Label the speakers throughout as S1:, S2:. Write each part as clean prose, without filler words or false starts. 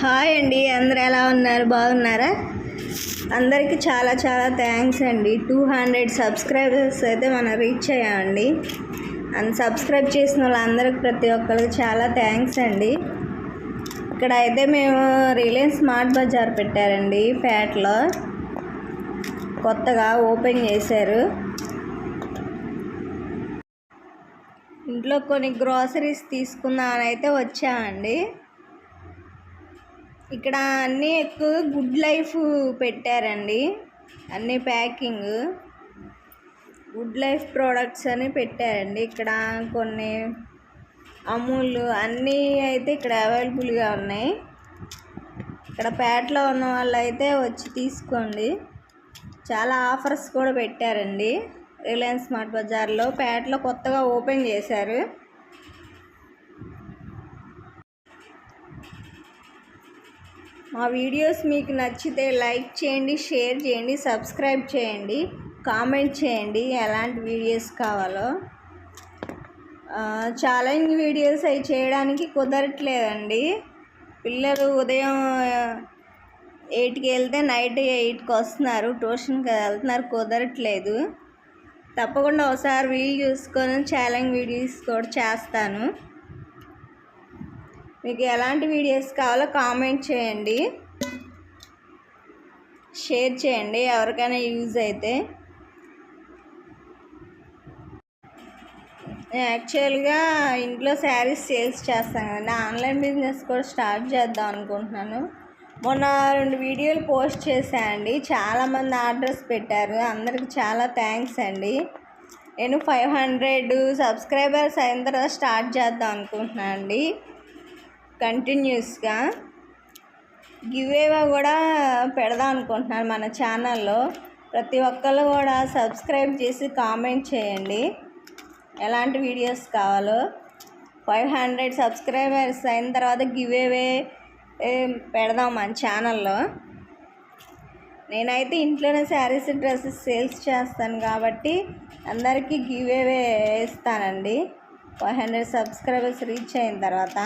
S1: Hi అండి, అందరు ఎలా ఉన్నారు? బాగున్నారా? అందరికీ చాలా చాలా థ్యాంక్స్ అండి. 200 సబ్స్క్రైబర్స్ అయితే మనం రీచ్ అయ్యామండి. సబ్స్క్రైబ్ చేసిన వాళ్ళందరికీ ప్రతి ఒక్కరికి చాలా థ్యాంక్స్ అండి. ఇక్కడ అయితే మేము రిలయన్స్ స్మార్ట్ బజార్ పెట్టారండి, పేటలో కొత్తగా ఓపెన్ చేశారు. ఇంట్లో కొన్ని గ్రోసరీస్ తీసుకుందామని అయితే వచ్చామండి. ఇక్కడ అన్నీ ఎక్కువ గుడ్ లైఫ్ పెట్టారండి, అన్నీ ప్యాకింగ్ గుడ్ లైఫ్ ప్రోడక్ట్స్ అని పెట్టారండి. ఇక్కడ కొన్ని అమూల్ అన్నీ అయితే ఇక్కడ అవైలబుల్గా ఉన్నాయి. ఇక్కడ పేటలో ఉన్న వాళ్ళు అయితే వచ్చి తీసుకోండి. చాలా ఆఫర్స్ కూడా పెట్టారండి. రిలయన్స్ స్మార్ట్ బజార్లో పేటలో కొత్తగా ఓపెన్ చేశారు. మా వీడియోస్ మీకు నచ్చితే లైక్ చేయండి, షేర్ చేయండి, సబ్స్క్రైబ్ చేయండి, కామెంట్ చేయండి ఎలాంటి వీడియోస్ కావాలో. ఛాలెంజ్ వీడియోస్ అవి చేయడానికి కుదరట్లేదండి. పిల్లలు ఉదయం 8కి వెళ్తే నైట్ 8కి వస్తున్నారు, ట్యూషన్కి వెళ్తున్నారు, కుదరట్లేదు. తప్పకుండా ఒకసారి వీలు చూసుకొని ఛాలెంజ్ వీడియోస్ కూడా చేస్తాను. మీకు ఎలాంటి వీడియోస్ కావాలో కామెంట్ చేయండి, షేర్ చేయండి ఎవరికైనా యూజ్ అయితే. యాక్చువల్గా ఇంట్లో శారీస్ సేల్స్ చేస్తాను కదండి, ఆన్లైన్ బిజినెస్ కూడా స్టార్ట్ చేద్దాం అనుకుంటున్నాను. మొన్న 2 వీడియోలు పోస్ట్ చేశానండి, చాలామంది ఆర్డర్స్ పెట్టారు. అందరికి చాలా థ్యాంక్స్ అండి. నేను 500 సబ్స్క్రైబర్స్ అయిన తర్వాత స్టార్ట్ చేద్దాం అనుకుంటున్నాను అండి. కంటిన్యూస్గా గివేవా కూడా పెడదాం అనుకుంటున్నాను మన ఛానల్లో. ప్రతి ఒక్కళ్ళు కూడా సబ్స్క్రైబ్ చేసి కామెంట్ చేయండి ఎలాంటి వీడియోస్ కావాలో. 500 సబ్స్క్రైబర్స్ అయిన తర్వాత గివేవే పెడదాం మన ఛానల్లో. నేనైతే ఇంట్లోనే శారీస్ డ్రెస్సెస్ సేల్స్ చేస్తాను కాబట్టి అందరికీ గివేవే ఇస్తానండి 500 సబ్స్క్రైబర్స్ రీచ్ అయిన తర్వాత.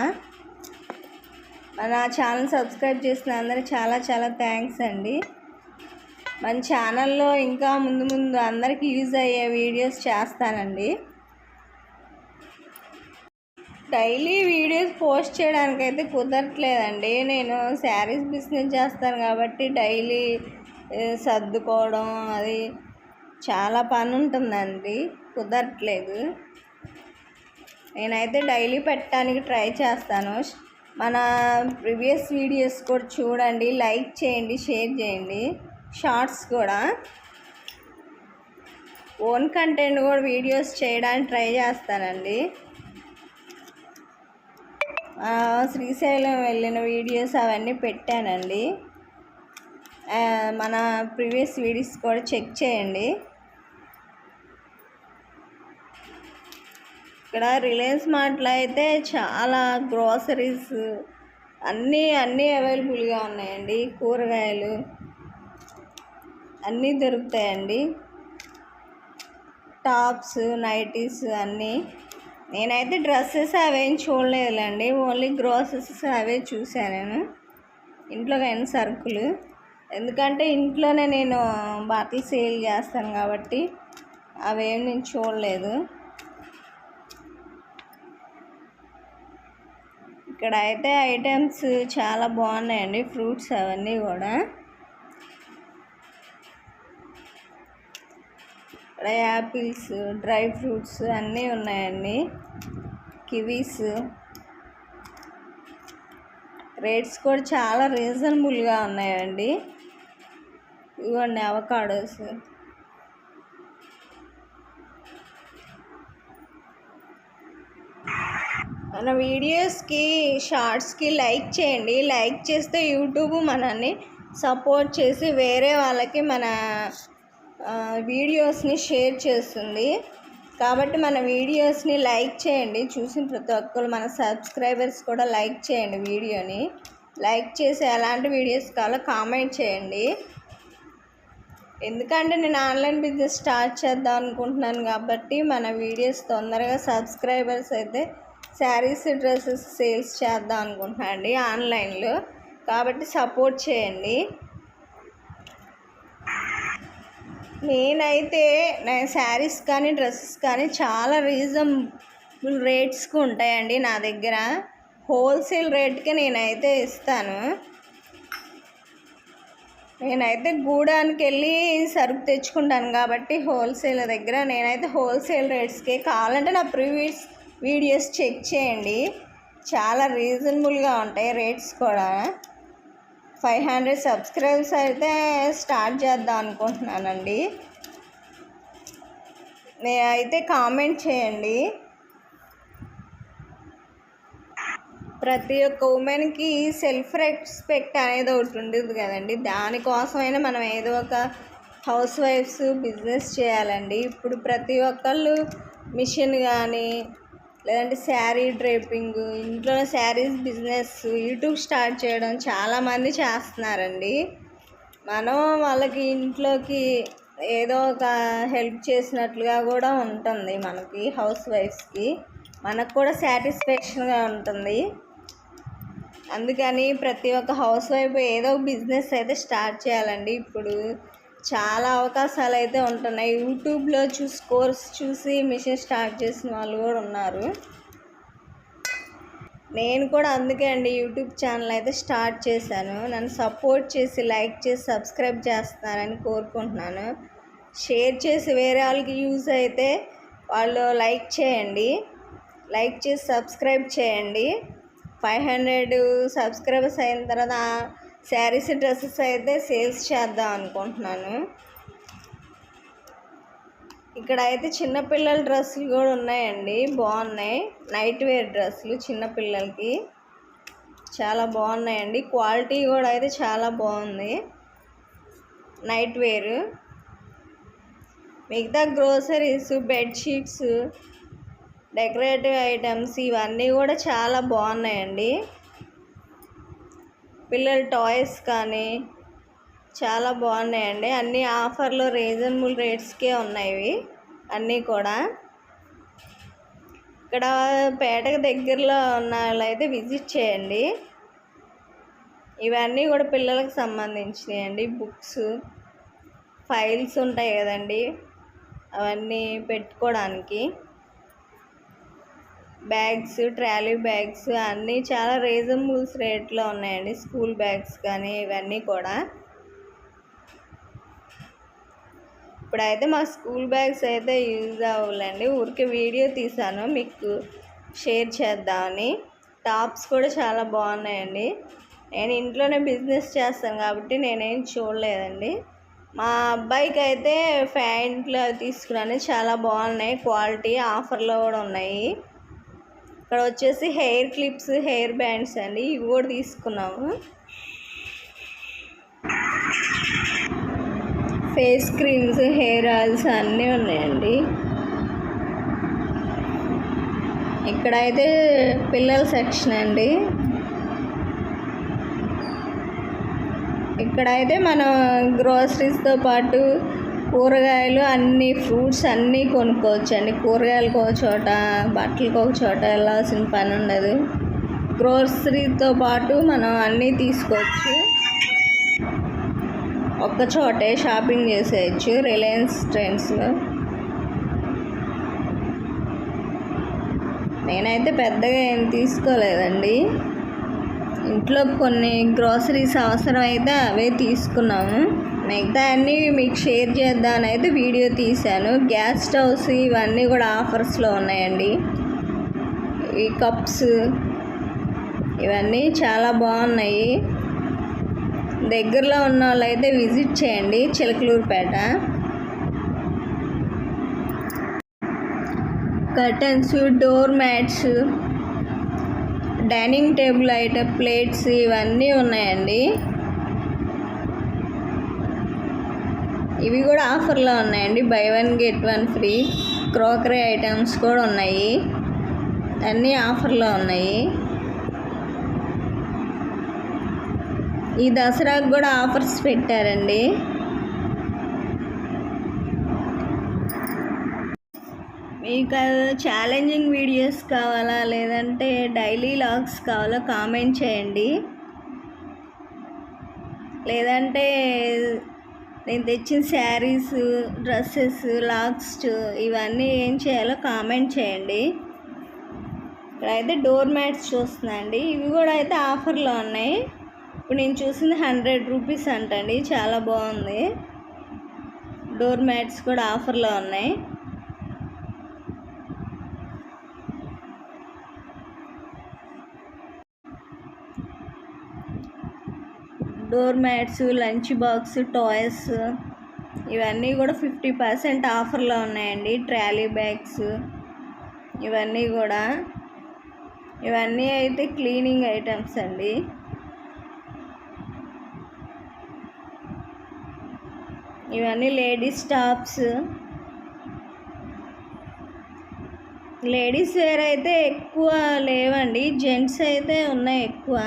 S1: మన ఛానల్ సబ్స్క్రైబ్ చేసిన అందరికీ చాలా చాలా థ్యాంక్స్ అండి. మన ఛానల్లో ఇంకా ముందు ముందు అందరికీ యూజ్ అయ్యే వీడియోస్ చేస్తానండి. డైలీ వీడియోస్ పోస్ట్ చేయడానికైతే కుదరట్లేదండి. నేను శారీస్ బిజినెస్ చేస్తాను కాబట్టి డైలీ సర్దుకోవడం అది చాలా పని ఉంటుందండి, కుదరట్లేదు. నేనైతే డైలీ పెట్టడానికి ట్రై చేస్తాను. మన ప్రీవియస్ వీడియోస్ కూడా చూడండి, లైక్ చేయండి, షేర్ చేయండి. షార్ట్స్ కూడా ఓన్ కంటెంట్ కూడా వీడియోస్ చేయడానికి ట్రై చేస్తానండి. శ్రీశైలం వెళ్ళిన వీడియోస్ అవన్నీ పెట్టానండి. మన ప్రీవియస్ వీడియోస్ కూడా చెక్ చేయండి. ఇక్కడ రిలయన్స్ మార్ట్లో అయితే చాలా గ్రోసరీస్ అన్నీ అవైలబుల్గా ఉన్నాయండి. కూరగాయలు అన్నీ దొరుకుతాయండి. టాప్స్, నైటీస్ అన్నీ. నేనైతే డ్రెస్సెస్ అవేం చూడలేదులేండి, ఓన్లీ గ్రోసరీస్ అవే చూశాను నేను. ఇంట్లో కానీ సరుకులు, ఎందుకంటే ఇంట్లోనే నేను బట్టలు సేల్ చేస్తాను కాబట్టి అవేం నేను చూడలేదు. ఇక్కడ అయితే ఐటమ్స్ చాలా బాగున్నాయండి, ఫ్రూట్స్ అవన్నీ కూడా. ఇక్కడ యాపిల్స్, డ్రై ఫ్రూట్స్ అన్నీ ఉన్నాయండి. కివీస్ రేట్స్ కూడా చాలా రీజనబుల్గా ఉన్నాయండి. ఇవ్వండి అవకాడోస్. మన వీడియోస్కి షార్ట్స్కి లైక్ చేయండి. లైక్ చేస్తే యూట్యూబ్ మనల్ని సపోర్ట్ చేసి వేరే వాళ్ళకి మన వీడియోస్ని షేర్ చేస్తుంది. కాబట్టి మన వీడియోస్ని లైక్ చేయండి. చూసిన ప్రతి ఒక్కరు మన సబ్స్క్రైబర్స్ కూడా లైక్ చేయండి. వీడియోని లైక్ చేసి ఎలాంటి వీడియోస్ కావాలో కామెంట్ చేయండి. ఎందుకంటే నేను ఆన్లైన్ బిజినెస్ స్టార్ట్ చేద్దాం అనుకుంటున్నాను కాబట్టి మన వీడియోస్ తొందరగా సబ్స్క్రైబర్స్ అయితే శారీస్ డ్రెస్సెస్ సేల్స్ చేద్దాం అనుకుంటున్నాను అండి ఆన్లైన్లో. కాబట్టి సపోర్ట్ చేయండి. నేనైతే నా శారీస్ కానీ డ్రెస్సెస్ కానీ చాలా రీజనబుల్ రేట్స్కి ఉంటాయండి నా దగ్గర. హోల్సేల్ రేట్కి నేనైతే ఇస్తాను. నేనైతే గూడానికి వెళ్ళి సరుకు తెచ్చుకుంటాను కాబట్టి హోల్సేల్ దగ్గర నేనైతే హోల్సేల్ రేట్స్కే. కావాలంటే నా ప్రీవియస్ వీడియోస్ చెక్ చేయండి, చాలా రీజనబుల్గా ఉంటాయి రేట్స్ కూడా. 500 సబ్స్క్రైబర్స్ అయితే స్టార్ట్ చేద్దాం అనుకుంటున్నానండి. నేనైతే కామెంట్ చేయండి. ప్రతి ఒక్క ఉమెన్కి సెల్ఫ్ రెస్పెక్ట్ అనేది ఒకటి ఉండదు కదండి. దానికోసమైనా మనం ఏదో ఒక హౌస్ వైఫ్స్ బిజినెస్ చేయాలండి. ఇప్పుడు ప్రతి ఒక్కళ్ళు మిషన్ కానీ లేదంటే శారీ డ్రేపింగ్, ఇంట్లో శారీస్ బిజినెస్, యూట్యూబ్ స్టార్ట్ చేయడం చాలామంది చేస్తున్నారండి. మనం వాళ్ళకి ఇంట్లోకి ఏదో ఒక హెల్ప్ చేసినట్లుగా కూడా ఉంటుంది మనకి హౌస్ వైఫ్స్కి. మనకు కూడా సాటిస్ఫాక్షన్గా ఉంటుంది. అందుకని ప్రతి ఒక్క హౌస్ వైఫ్ ఏదో బిజినెస్ అయితే స్టార్ట్ చేయాలండి. ఇప్పుడు చాలా అవకాశాలు అయితే ఉంటున్నాయి. యూట్యూబ్లో కోర్స్ చూసి మిషన్ స్టార్ట్ చేసిన వాళ్ళు కూడా ఉన్నారు. నేను కూడా అందుకే అండి యూట్యూబ్ ఛానల్ అయితే స్టార్ట్ చేశాను. నన్ను సపోర్ట్ చేసి లైక్ చేసి సబ్స్క్రైబ్ చేస్తున్నారని కోరుకుంటున్నాను. షేర్ చేసి వేరే వాళ్ళకి యూజ్ అయితే వాళ్ళు లైక్ చేయండి, లైక్ చేసి సబ్స్క్రైబ్ చేయండి. 500 సబ్స్క్రైబర్స్ అయిన తర్వాత శారీస్ డ్రెస్సెస్ అయితే సేల్స్ చేద్దాం అనుకుంటున్నాను. ఇక్కడ అయితే చిన్నపిల్లల డ్రెస్సులు కూడా ఉన్నాయండి, బాగున్నాయి. నైట్ వేర్ డ్రెస్సులు చిన్నపిల్లలకి చాలా బాగున్నాయండి. క్వాలిటీ కూడా అయితే చాలా బాగుంది. నైట్ వేర్, మిగతా గ్రోసరీస్, బెడ్షీట్స్, డెకరేటివ్ ఐటమ్స్ ఇవన్నీ కూడా చాలా బాగున్నాయండి. పిల్లల టాయ్స్ కానీ చాలా బాగున్నాయండి. అన్నీ ఆఫర్లో రీజనబుల్ రేట్స్కే ఉన్నాయి అన్నీ కూడా. ఇక్కడ పేటకు దగ్గరలో ఉన్న వాళ్ళైతే విజిట్ చేయండి. ఇవన్నీ కూడా పిల్లలకు సంబంధించినవి అండి. బుక్స్, ఫైల్స్ ఉంటాయి కదండి, అవన్నీ పెట్టుకోవడానికి. బ్యాగ్స్, ట్రాలీ బ్యాగ్స్ అన్నీ చాలా రీజనబుల్స్ రేట్లో ఉన్నాయండి. స్కూల్ బ్యాగ్స్ కానీ ఇవన్నీ కూడా. ఇప్పుడైతే మా స్కూల్ బ్యాగ్స్ అయితే యూజ్ అవ్వాలండి. ఊరికే వీడియో తీసాను మీకు షేర్ చేద్దామని. టాప్స్ కూడా చాలా బాగున్నాయండి. నేను ఇంట్లోనే బిజినెస్ చేస్తాను కాబట్టి నేనేం చూడలేదండి. మా అబ్బాయికి అయితే ప్యాంట్లు తీసుకున్నాను, చాలా బాగున్నాయి. క్వాలిటీ ఆఫర్లో కూడా ఉన్నాయి. ఇక్కడ వచ్చేసి హెయిర్ క్లిప్స్, హెయిర్ బ్యాండ్స్ అండి, ఇవి కూడా తీసుకున్నాము. ఫేస్ క్రీమ్స్, హెయిర్ ఆయిల్స్ అన్నీ ఉన్నాయండి. ఇక్కడైతే పిల్లల సెక్షన్ అండి. ఇక్కడైతే మనం గ్రోసరీస్తో పాటు కూరగాయలు అన్నీ, ఫ్రూట్స్ అన్నీ కొనుక్కోవచ్చు అండి. కూరగాయలకు ఒక చోట, బట్టలకు ఒక చోట వెళ్ళాల్సిన పని ఉండదు. గ్రోసరీతో పాటు మనం అన్నీ తీసుకోవచ్చు, ఒక్క చోటే షాపింగ్ చేసేయచ్చు. రిలయన్స్ ట్రెండ్స్లో నేనైతే పెద్దగా ఏం తీసుకోలేదండి. ఇంట్లో కొన్ని గ్రోసరీస్ అవసరం అయితే అవే తీసుకున్నాము. మిగతా అన్నీ మీకు షేర్ చేద్దామని అయితే వీడియో తీశాను. గ్యాస్ స్టవ్స్ ఇవన్నీ కూడా ఆఫర్స్లో ఉన్నాయండి. ఈ కప్స్ ఇవన్నీ చాలా బాగున్నాయి. దగ్గరలో ఉన్న వాళ్ళు అయితే విజిట్ చేయండి, Chilakaluripet. Curtains, door mats, dining table item, plates ఇవన్నీ ఉన్నాయండి. ఇవి కూడా ఆఫర్లో ఉన్నాయండి. By 1 get 1 free. Crockery items కూడా ఉన్నాయి, అన్నీ ఆఫర్లో ఉన్నాయి. ఈ దసరాకు కూడా ఆఫర్స్ పెట్టారండి. మీకు ఛాలెంజింగ్ వీడియోస్ కావాలా లేదంటే డైలీ లాగ్స్ కావాలా కామెంట్ చేయండి. లేదంటే నేను తెచ్చిన శారీస్, డ్రెస్సెస్, లాక్స్ ఇవన్నీ ఏం చేయాలో కామెంట్ చేయండి. ఇక్కడైతే డోర్ మ్యాట్స్ చూస్తున్నా అండి. ఇవి కూడా అయితే ఆఫర్లో ఉన్నాయి. ఇప్పుడు నేను చూసింది 100 రూపీస్ అంటండి. చాలా బాగుంది. డోర్ మ్యాట్స్ కూడా ఆఫర్లో ఉన్నాయి. Door mats, lunch box, toys ఇవన్నీ కూడా 50% ఆఫర్లో ఉన్నాయండి. ట్రాలీ బ్యాగ్స్ ఇవన్నీ అయితే క్లీనింగ్ ఐటమ్స్ అండి. ఇవన్నీ లేడీస్ టాప్స్. లేడీస్ వేర్ అయితే ఎక్కువ లేవండి, జెంట్స్ అయితే ఉన్నాయి ఎక్కువ.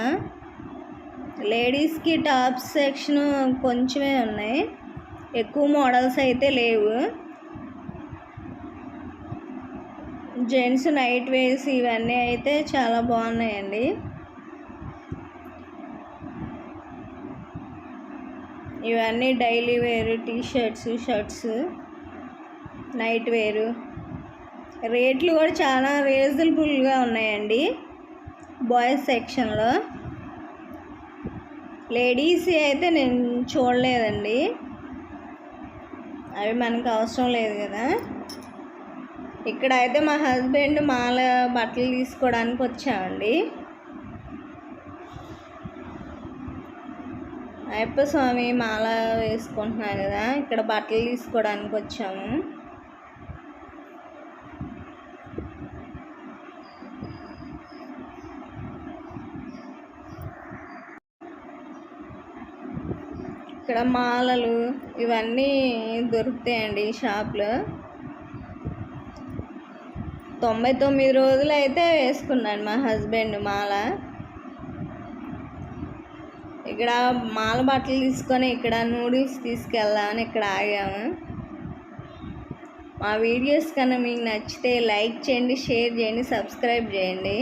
S1: లేడీస్కి టాప్స్ సెక్షన్ కొంచెమే ఉన్నాయి, ఎక్కువ మోడల్స్ అయితే లేవు. జెంట్స్ నైట్ వేర్స్ ఇవన్నీ అయితే చాలా బాగున్నాయండి. ఇవన్నీ డైలీ వేరు టీషర్ట్స్, షర్ట్స్, నైట్ వేరు. రేట్లు కూడా చాలా రీజనబుల్గా ఉన్నాయండి బాయ్స్ సెక్షన్లో. లేడీస్ అయితే నేను చూడలేదండి, అవి మనకు అవసరం లేదు కదా. ఇక్కడ అయితే మా హస్బెండ్ మాల బట్టలు తీసుకోవడానికి వచ్చామండి. అయ్యప్ప స్వామి మాల వేసుకుంటున్నాను కదా, ఇక్కడ బట్టలు తీసుకోవడానికి వచ్చాము. ఇక్కడ మాలలు ఇవన్నీ దొరుకుతాయండి ఈ షాప్లో. 99 రోజులు అయితే వేసుకున్నాను మా హస్బెండ్ మాల. ఇక్కడ మాల బట్టలు తీసుకొని ఇక్కడ నూడిల్స్ తీసుకెళ్దామని ఇక్కడ ఆగాము. మా వీడియోస్ కన్నా మీకు నచ్చితే లైక్ చేయండి, షేర్ చేయండి, సబ్స్క్రైబ్ చేయండి.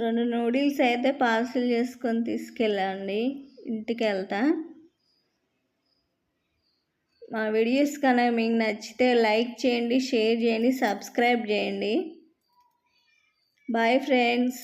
S1: రెండు నూడిల్స్ అయితే పార్సిల్ చేసుకొని తీసుకెళ్ళండి, ఇంటికి వెళ్తా. మా వీడియోస్ కన్నా మీకు నచ్చితే లైక్ చేయండి, షేర్ చేయండి, సబ్స్క్రైబ్ చేయండి. Bye friends.